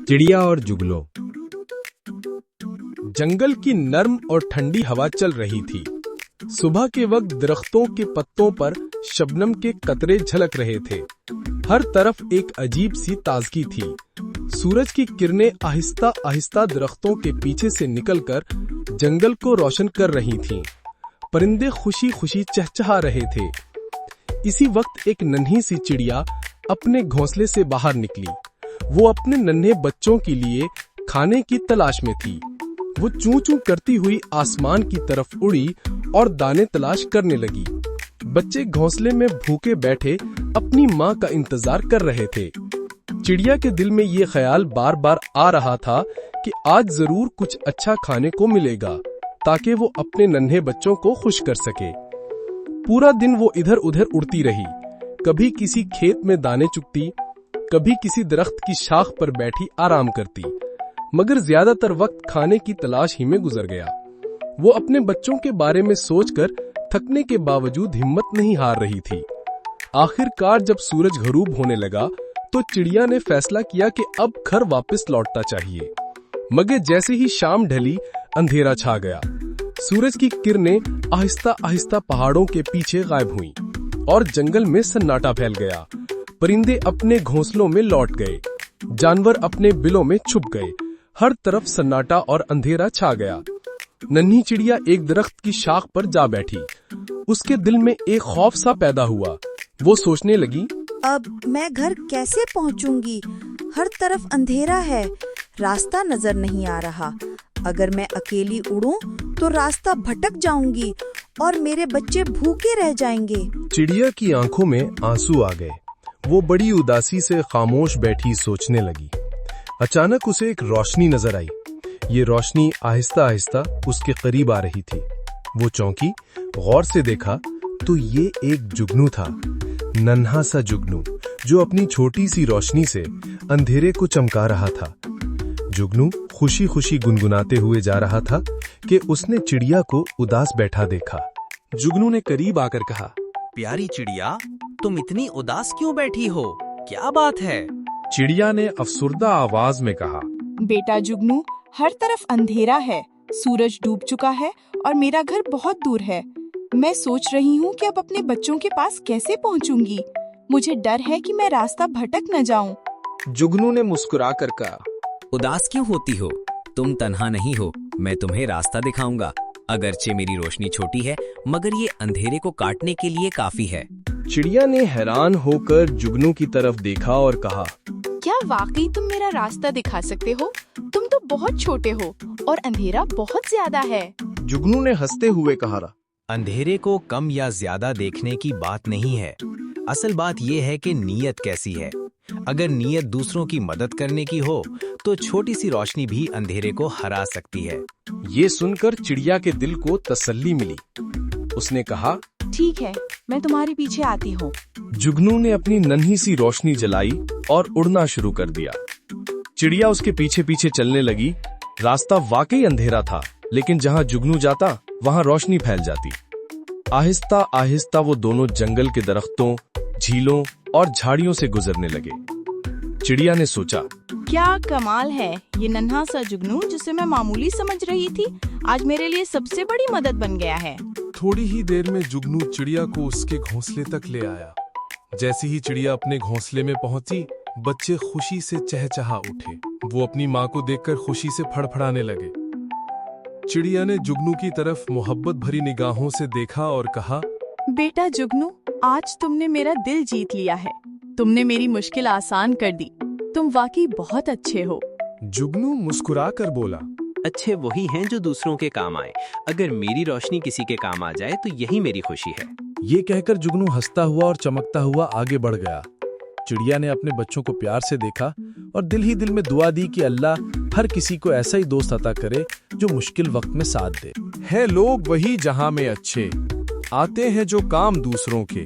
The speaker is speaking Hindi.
चिड़िया और जुगनू। जंगल की नर्म और ठंडी हवा चल रही थी। सुबह के वक्त दरख्तों के पत्तों पर शबनम के कतरे झलक रहे थे। हर तरफ एक अजीब सी ताजगी थी। सूरज की किरणें आहिस्ता आहिस्ता दरख्तों के पीछे से निकलकर जंगल को रोशन कर रही थीं। परिंदे खुशी खुशी चहचहा रहे थे। इसी वक्त एक नन्ही सी चिड़िया अपने घोंसले से बाहर निकली। वो अपने नन्हे बच्चों के लिए खाने की तलाश में थी। वो चूं चूं करती हुई आसमान की तरफ उड़ी और दाने तलाश करने लगी। बच्चे घोंसले में भूखे बैठे अपनी माँ का इंतजार कर रहे थे। चिड़िया के दिल में ये ख्याल बार बार आ रहा था कि आज जरूर कुछ अच्छा खाने को मिलेगा, ताकि वो अपने नन्हे बच्चों को खुश कर सके। पूरा दिन वो इधर उधर उड़ती रही। कभी किसी खेत में दाने चुगती, कभी किसी दरख्त की शाख पर बैठी आराम करती, मगर ज्यादातर वक्त खाने की तलाश ही में गुजर गया। वो अपने बच्चों के बारे में सोचकर थकने के बावजूद हिम्मत नहीं हार रही थी। आखिरकार जब सूरज गरूब होने लगा तो चिड़िया ने फैसला किया कि अब घर वापस लौटना चाहिए। मगर जैसे ही शाम ढली, अंधेरा छा गया। सूरज की किरणें आहिस्ता आहिस्ता पहाड़ों के पीछे गायब हुईं और जंगल में सन्नाटा फैल गया। परिंदे अपने घोंसलों में लौट गए, जानवर अपने बिलों में छुप गए। हर तरफ सन्नाटा और अंधेरा छा गया। नन्ही चिड़िया एक दरख्त की शाख पर जा बैठी। उसके दिल में एक खौफ सा पैदा हुआ। वो सोचने लगी, अब मैं घर कैसे पहुंचूंगी? हर तरफ अंधेरा है, रास्ता नजर नहीं आ रहा। अगर मैं अकेली उड़ूं तो रास्ता भटक जाऊंगी और मेरे बच्चे भूखे रह जाएंगे। चिड़िया की आंखों में आंसू आ गए। वो बड़ी उदासी से खामोश बैठी सोचने लगी। अचानक उसे एक रोशनी नजर आई। ये रोशनी आहिस्ता आहिस्ता उसके करीब आ रही थी। वो चौंकी, गौर से देखा तो ये एक जुगनू था। नन्हा सा जुगनू जो अपनी छोटी सी रोशनी से अंधेरे को चमका रहा था। जुगनू खुशी खुशी गुनगुनाते हुए जा रहा था कि उसने चिड़िया को उदास बैठा देखा। जुगनू ने करीब आकर कहा, प्यारी चिड़िया, तुम इतनी उदास क्यों बैठी हो? क्या बात है? चिड़िया ने अफसुर्दा आवाज में कहा, बेटा जुगनू, हर तरफ अंधेरा है, सूरज डूब चुका है और मेरा घर बहुत दूर है। मैं सोच रही हूँ कि अब अपने बच्चों के पास कैसे पहुँचूंगी। मुझे डर है कि मैं रास्ता भटक न जाऊं। जुगनू ने मुस्कुराकर कहा, उदास क्यों होती हो? तुम तन्हा नहीं हो, मैं तुम्हें रास्ता दिखाऊंगा। अगरचे मेरी रोशनी छोटी है, मगर ये अंधेरे को काटने के लिए काफी है। चिड़िया ने हैरान होकर जुगनू की तरफ देखा और कहा, क्या वाकई तुम मेरा रास्ता दिखा सकते हो? तुम तो बहुत छोटे हो और अंधेरा बहुत ज्यादा है। जुगनू ने हंसते हुए कहा, अंधेरे को कम या ज्यादा देखने की बात नहीं है। असल बात यह है कि नीयत कैसी है। अगर नीयत दूसरों की मदद करने की हो तो छोटी सी रोशनी भी अंधेरे को हरा सकती है। ये सुनकर चिड़िया के दिल को तसल्ली मिली। उसने कहा, ठीक है, मैं तुम्हारे पीछे आती हूँ। जुगनू ने अपनी नन्ही सी रोशनी जलाई और उड़ना शुरू कर दिया। चिड़िया उसके पीछे पीछे चलने लगी। रास्ता वाकई अंधेरा था, लेकिन जहाँ जुगनू जाता वहाँ रोशनी फैल जाती। आहिस्ता आहिस्ता वो दोनों जंगल के दरख्तों, झीलों और झाड़ियों से गुजरने लगे। चिड़िया ने सोचा, क्या कमाल है, ये नन्हा सा जुगनू जिसे मैं मामूली समझ रही थी, आज मेरे लिए सबसे बड़ी मदद बन गया है। थोड़ी ही देर में जुगनू चिड़िया को उसके घोंसले तक ले आया। जैसे ही चिड़िया अपने घोंसले में पहुंची, बच्चे खुशी से चहचहा उठे। वो अपनी माँ को देखकर खुशी से फड़फड़ाने लगे। चिड़िया ने जुगनू की तरफ मोहब्बत भरी निगाहों से देखा और कहा, बेटा जुगनू, आज तुमने मेरा दिल जीत लिया है। तुमने मेरी मुश्किल आसान कर दी। तुम वाकई बहुत अच्छे हो। जुगनू मुस्कुरा कर बोला, अच्छे वही हैं जो दूसरों के काम आए। अगर मेरी रोशनी किसी के काम आ जाए तो यही मेरी खुशी है। ये कहकर जुगनू हंसता हुआ और चमकता हुआ आगे बढ़ गया। चिड़िया ने अपने बच्चों को प्यार से देखा और दिल ही दिल में दुआ दी कि अल्लाह हर किसी को ऐसा ही दोस्त अता करे जो मुश्किल वक्त में साथ दे। है लोग वही जहां में अच्छे, आते हैं जो काम दूसरों के।